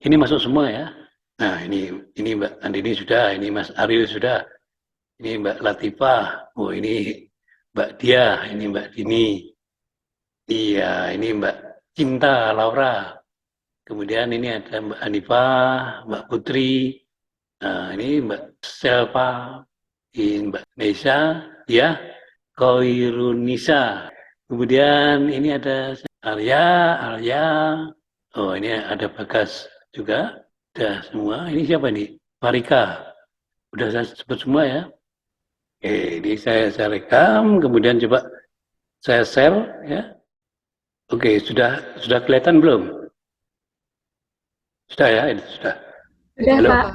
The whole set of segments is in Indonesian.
Ini masuk semua ya. Nah, ini Mbak Andini sudah, ini Mas Ariel sudah, ini Mbak Latifah, oh ini Mbak Dia, ini Mbak Dini, iya ini Mbak Cinta Laura, kemudian ini ada Mbak Hanifah, Mbak Putri, nah, ini Mbak Selva, ini Mbak Nesha, ya, Koirunisa. Kemudian ini ada Arya, oh ini ada Bagas juga, udah semua. Ini siapa nih? Farika, udah saya sebut semua ya. Oke, ini saya rekam, kemudian coba saya share ya. Oke, sudah kelihatan belum? Sudah ya, ini sudah. Udah, Halo, Pak.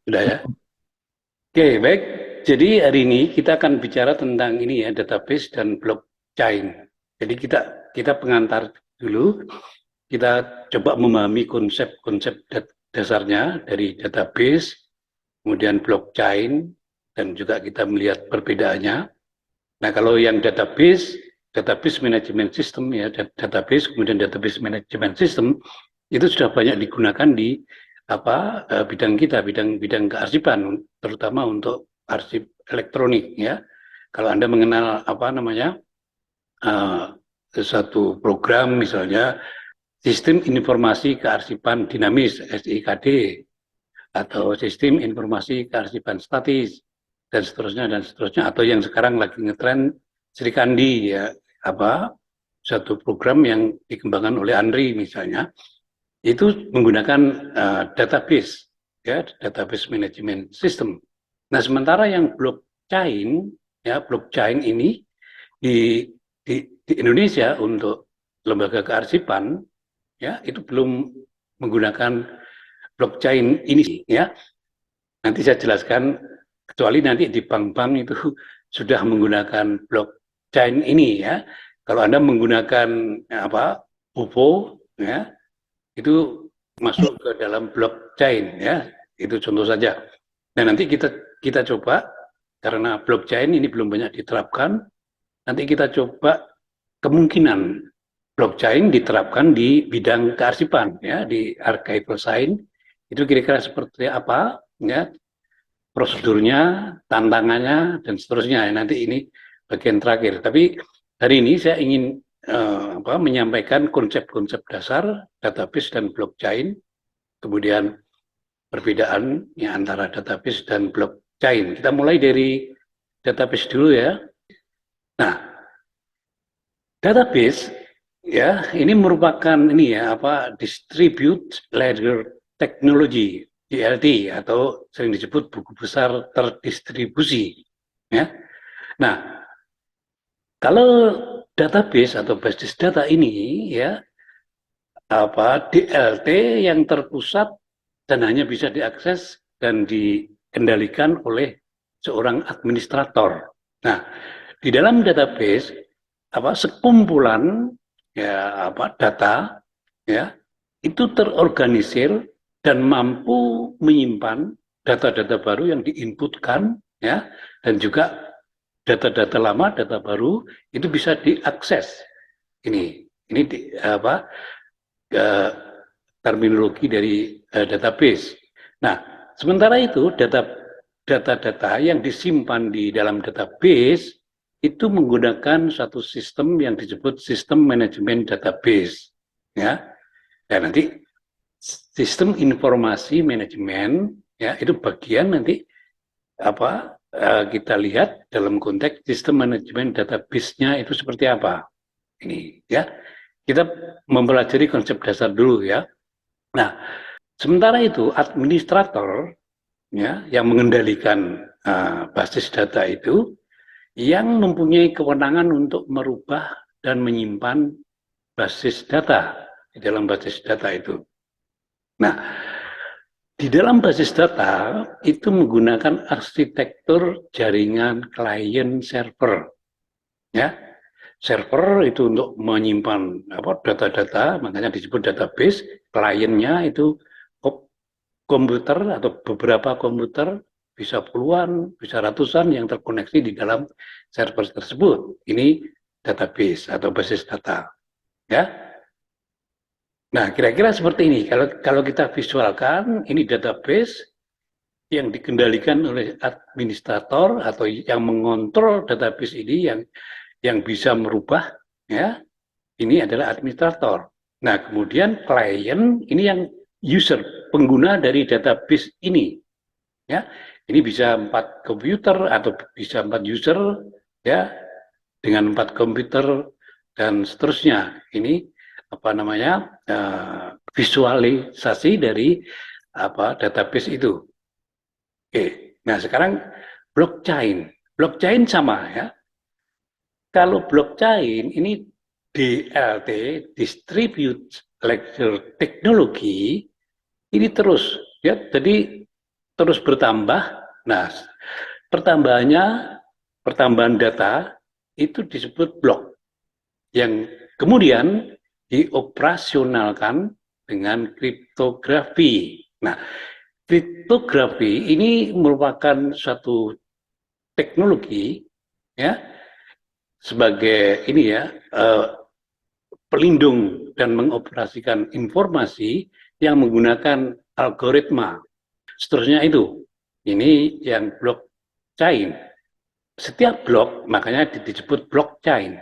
sudah ya. Oke, baik. Jadi hari ini kita akan bicara tentang ini ya, database dan blockchain. Jadi kita pengantar dulu, kita coba memahami konsep-konsep dasarnya dari database, kemudian blockchain, dan juga kita melihat perbedaannya. Nah, kalau yang database management system ya, database kemudian database management system itu sudah banyak digunakan di bidang kita, bidang kearsipan, terutama untuk arsip elektronik ya. Kalau Anda mengenal apa namanya uh, satu program misalnya Sistem Informasi Kearsipan Dinamis (SIKD) atau Sistem Informasi Kearsipan Statis dan seterusnya atau yang sekarang lagi ngetren Srikandi ya apa satu program yang dikembangkan oleh Andri misalnya itu menggunakan database ya database management system. Nah sementara yang blockchain ini di di Indonesia untuk lembaga kearsipan ya itu belum menggunakan blockchain ini ya. Nanti saya jelaskan kecuali nanti di bank-bank itu sudah menggunakan blockchain ini ya. Kalau Anda menggunakan apa UFO ya itu masuk ke dalam blockchain ya. Itu contoh saja. Nah, nanti kita coba karena blockchain ini belum banyak diterapkan, nanti kita coba kemungkinan blockchain diterapkan di bidang kearsipan ya di archival science itu kira-kira seperti apa ya prosedurnya, tantangannya dan seterusnya. Nanti ini bagian terakhir. Tapi hari ini saya ingin menyampaikan konsep-konsep dasar database dan blockchain, kemudian perbedaan ya, antara database dan blockchain. Kita mulai dari database dulu ya. Nah, database ya ini merupakan ini ya apa distribute ledger technology DLT atau sering disebut buku besar terdistribusi ya. Nah, kalau database atau basis data ini ya apa DLT yang terpusat dan hanya bisa diakses dan dikendalikan oleh seorang administrator. Nah, di dalam database apa sekumpulan ya apa data ya itu terorganisir dan mampu menyimpan data-data baru yang diinputkan ya dan juga data-data lama, data baru itu bisa diakses. Ini apa terminologi dari database. Nah, sementara itu data-data yang disimpan di dalam database itu menggunakan satu sistem yang disebut sistem manajemen database. Ya, dan nanti sistem informasi manajemen ya itu bagian nanti apa kita lihat dalam konteks sistem manajemen database-nya itu seperti apa. Ini ya. Kita mempelajari konsep dasar dulu ya. Nah, sementara itu administrator ya yang mengendalikan basis data itu yang mempunyai kewenangan untuk merubah dan menyimpan basis data di dalam basis data itu. Nah, di dalam basis data itu menggunakan arsitektur jaringan klien server ya. Server itu untuk menyimpan data-data, makanya disebut database. Kliennya itu komputer atau beberapa komputer, bisa puluhan, bisa ratusan yang terkoneksi di dalam server tersebut. Ini database atau basis data. Ya. Nah, kira-kira seperti ini. Kalau kita visualkan, ini database yang dikendalikan oleh administrator atau yang mengontrol database ini, yang bisa merubah, ya, ini adalah administrator. Nah, kemudian klien ini yang user, pengguna dari database ini, ya. Ini bisa 4 komputer atau bisa 4 user, ya, dengan 4 komputer dan seterusnya. Ini apa namanya, visualisasi dari database itu. Oke, nah sekarang blockchain. Blockchain sama, ya. Kalau blockchain ini DLT, Distributed Ledger Technology, ini terus, ya, jadi terus bertambah. Nah, pertambahan data itu disebut blok, yang kemudian dioperasionalkan dengan kriptografi. Nah, kriptografi ini merupakan suatu teknologi, ya, sebagai ini, ya, pelindung dan mengoperasikan informasi yang menggunakan algoritma. Seterusnya itu, ini yang blockchain. Setiap blok makanya disebut blockchain.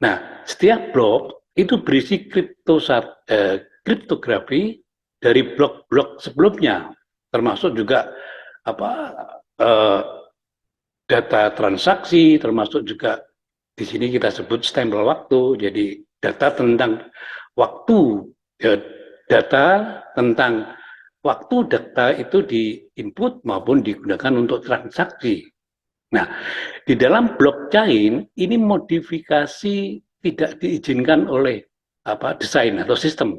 Nah, setiap blok itu berisi kriptografi dari blok-blok sebelumnya, termasuk juga apa eh, data transaksi, termasuk juga di sini kita sebut stempel waktu. Jadi data tentang waktu, ya, data tentang waktu data itu di-input maupun digunakan untuk transaksi. Nah, di dalam blockchain ini modifikasi tidak diizinkan oleh desain atau sistem.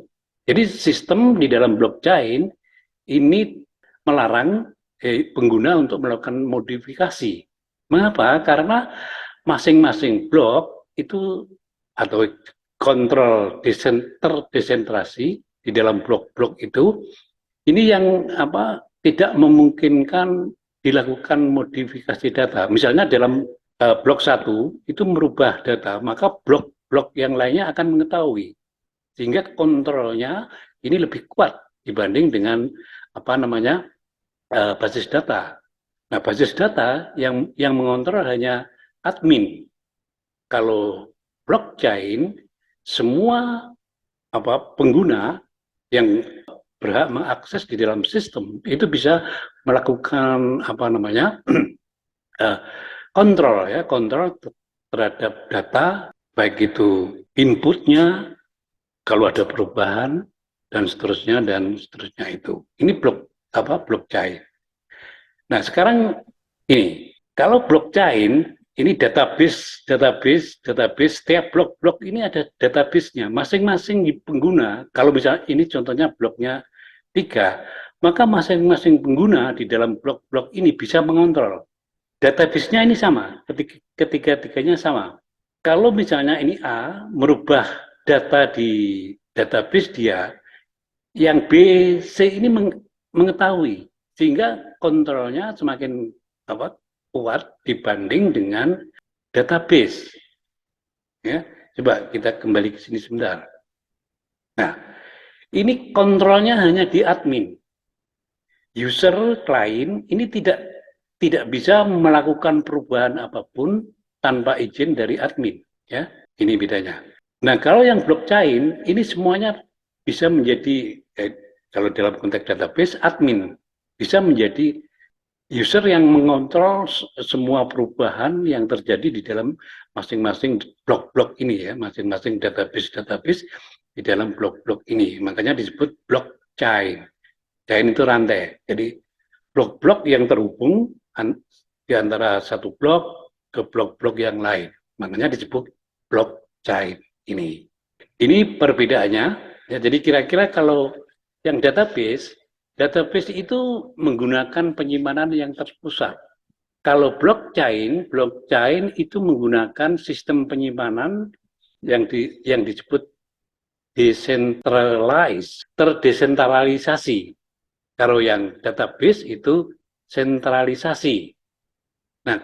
Jadi sistem di dalam blockchain ini melarang pengguna untuk melakukan modifikasi. Mengapa? Karena masing-masing blok itu atau kontrol terdesentrasi di dalam blok-blok itu, ini yang tidak memungkinkan dilakukan modifikasi data. Misalnya dalam blok 1 itu merubah data, maka blok-blok yang lainnya akan mengetahui. Sehingga kontrolnya ini lebih kuat dibanding dengan basis data. Nah, basis data yang mengontrol hanya admin. Kalau blockchain, semua pengguna yang berhak mengakses di dalam sistem itu bisa melakukan kontrol, ya, kontrol terhadap data, baik itu inputnya, kalau ada perubahan dan seterusnya itu. Ini blockchain. Nah, sekarang ini, kalau blockchain ini database, setiap blok-blok ini ada database-nya. Masing-masing pengguna, kalau misalnya ini contohnya bloknya 3, maka masing-masing pengguna di dalam blok-blok ini bisa mengontrol. Database-nya ini sama, ketiga-tiganya sama. Kalau misalnya ini A merubah data di database dia, yang B, C ini mengetahui, sehingga kontrolnya semakin kuat dibanding dengan database. Ya, coba kita kembali ke sini sebentar. Nah, ini kontrolnya hanya di admin. User klien ini tidak bisa melakukan perubahan apapun tanpa izin dari admin. Ya, ini bedanya. Nah, kalau yang blockchain ini semuanya bisa menjadi kalau dalam konteks database admin bisa menjadi user yang mengontrol semua perubahan yang terjadi di dalam masing-masing blok-blok ini, ya, masing-masing database di dalam blok-blok ini. Makanya disebut blockchain. Chain itu rantai. Jadi blok-blok yang terhubung di antara satu blok ke blok-blok yang lain. Makanya disebut blockchain ini. Ini perbedaannya. Ya, jadi kira-kira kalau yang database itu menggunakan penyimpanan yang terpusat. Kalau blockchain itu menggunakan sistem penyimpanan yang disebut terdesentralisasi. Kalau yang database itu sentralisasi. Nah,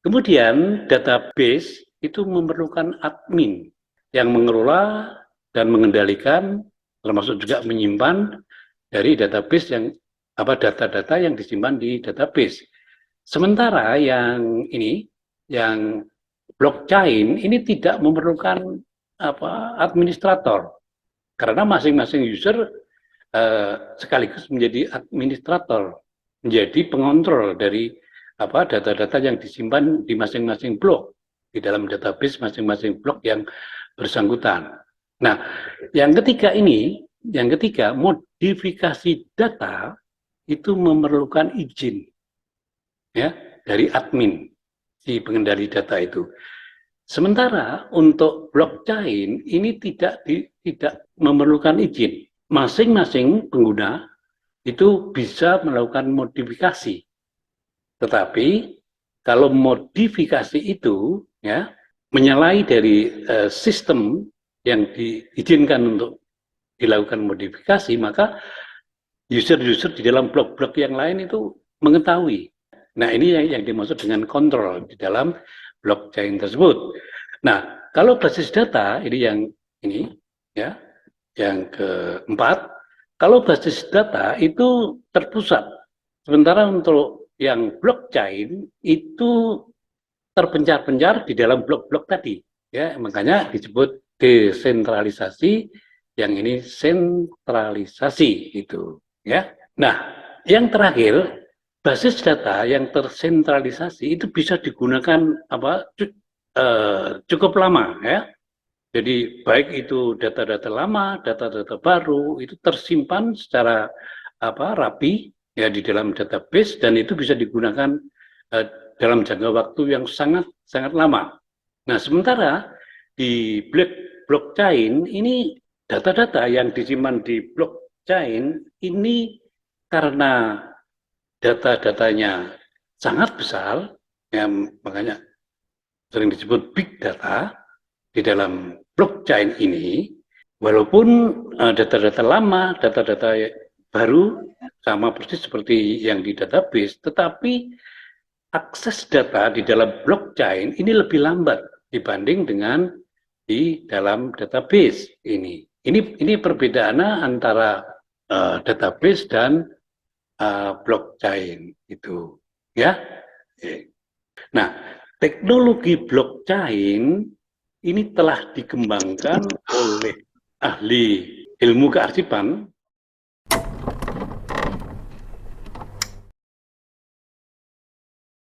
kemudian database itu memerlukan admin yang mengelola dan mengendalikan termasuk juga menyimpan dari database yang data-data yang disimpan di database. Sementara yang ini, yang blockchain ini tidak memerlukan administrator, karena masing-masing user sekaligus menjadi administrator, menjadi pengontrol dari data-data yang disimpan di masing-masing blok di dalam database masing-masing blok yang bersangkutan. Nah, yang ketiga, modifikasi data itu memerlukan izin ya dari admin si pengendali data itu. Sementara untuk blockchain ini tidak memerlukan izin. Masing-masing pengguna itu bisa melakukan modifikasi. Tetapi kalau modifikasi itu ya menyalahi dari sistem yang diizinkan untuk dilakukan modifikasi, maka user-user di dalam blok-blok yang lain itu mengetahui. Nah, ini yang dimaksud dengan kontrol di dalam blockchain tersebut. Nah, kalau basis data ini ya, yang keempat, kalau basis data itu terpusat. Sementara untuk yang blockchain itu terpencar-pencar di dalam blok-blok tadi, ya, makanya disebut desentralisasi, yang ini sentralisasi itu, ya. Nah, yang terakhir, basis data yang tersentralisasi itu bisa digunakan cukup lama, ya. Jadi baik itu data-data lama, data-data baru itu tersimpan secara rapi ya di dalam database, dan itu bisa digunakan dalam jangka waktu yang sangat lama. Nah, sementara di blockchain ini data-data yang disimpan di blockchain ini karena data-datanya sangat besar, ya, makanya sering disebut big data di dalam blockchain ini. Walaupun data-data lama, data-data baru sama persis seperti yang di database, tetapi akses data di dalam blockchain ini lebih lambat dibanding dengan di dalam database ini. Ini perbedaannya antara database dan blockchain itu, ya. Nah, teknologi blockchain ini telah dikembangkan oleh ahli ilmu kearsipan